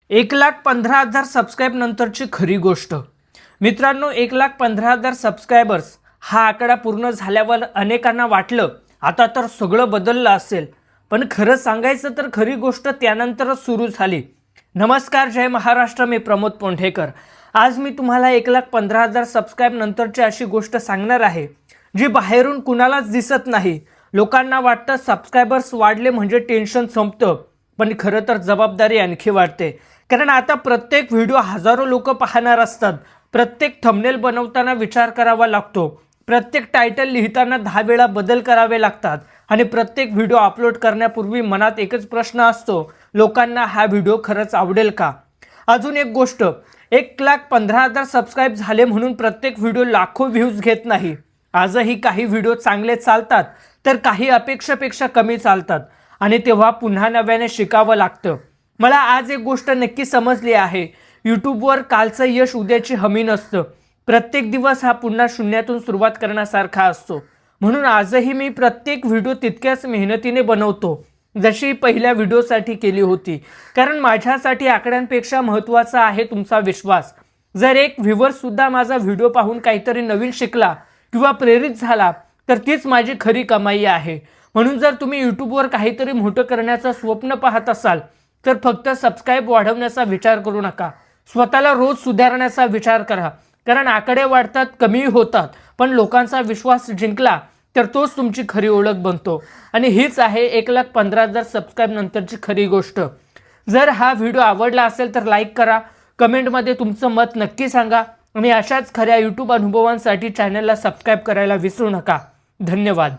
1,15,000 subscribe नंतरची खरी गोष्ट. मित्रांनो, 1,15,000 सबस्क्रायबर्स हा आकडा पूर्ण झाल्यावर अनेकांना वाटलं आता तर सगळं बदललं असेल, पण खरं सांगायचं तर खरी गोष्ट त्यानंतरच सुरू झाली. नमस्कार, जय महाराष्ट्र. मी प्रमोद पोंढेकर. आज मी तुम्हाला 1,15,000 सबस्क्राईब नंतरची अशी गोष्ट सांगणार आहे जी बाहेरून कुणालाच दिसत नाही. लोकांना वाटतं सबस्क्रायबर्स वाढले म्हणजे टेन्शन संपतं, पण खरं तर जबाबदारी आणखी वाढते. कारण आता प्रत्येक व्हिडिओ हजारो लोक पाहणार असतात. प्रत्येक थंबनेल बनवताना विचार करावा लागतो. प्रत्येक टायटल लिहिताना 10 वेळा बदल करावे लागतात. आणि प्रत्येक व्हिडिओ अपलोड करण्यापूर्वी मनात एकच प्रश्न असतो, लोकांना हा व्हिडिओ खरंच आवडेल का? अजून एक गोष्ट, 1,15,000 सबस्क्राईब झाले म्हणून प्रत्येक व्हिडिओ लाखो व्ह्यूज घेत नाही. आजही काही व्हिडिओ चांगले चालतात तर काही अपेक्षेपेक्षा कमी चालतात आणि तेव्हा पुन्हा नव्याने शिकावं लागतं. मला आज एक गोष्ट नक्की समजली आहे, यूट्यूबवर कालचं यश उद्याची हमी नसतं. प्रत्येक दिवस हा पुन्हा शून्यातून सुरुवात करण्यासारखा असतो. म्हणून आजही मी प्रत्येक व्हिडिओ तितक्याच मेहनतीने बनवतो जशी पहिल्या व्हिडिओसाठी केली होती. कारण माझ्यासाठी आकड्यांपेक्षा महत्त्वाचा आहे तुमचा विश्वास. जर एक व्ह्यूअरसुद्धा माझा व्हिडिओ पाहून काहीतरी नवीन शिकला किंवा प्रेरित झाला तर तीच माझी खरी कमाई आहे. म्हणून जर तुम्ही यूट्यूबवर काहीतरी मोठं करण्याचं स्वप्न पाहत असाल तर फक्त सबस्क्राईब वाढवण्याचा विचार करू नका. स्वतःला रोज सुधारण्याचा विचार करा. कारण आकडे वाढतात, कमी होतात, पण लोकांचा विश्वास जिंकला तर तोच तुमची खरी ओळख बनतो. आणि हीच आहे 1,15,000 सबस्क्राईब नंतरची खरी गोष्ट. जर हा व्हिडिओ आवडला असेल तर लाईक करा, कमेंटमध्ये तुमचं मत नक्की सांगा आणि अशाच खऱ्या यूट्यूब अनुभवांसाठी चॅनलला सबस्क्राईब करायला विसरू नका. धन्यवाद.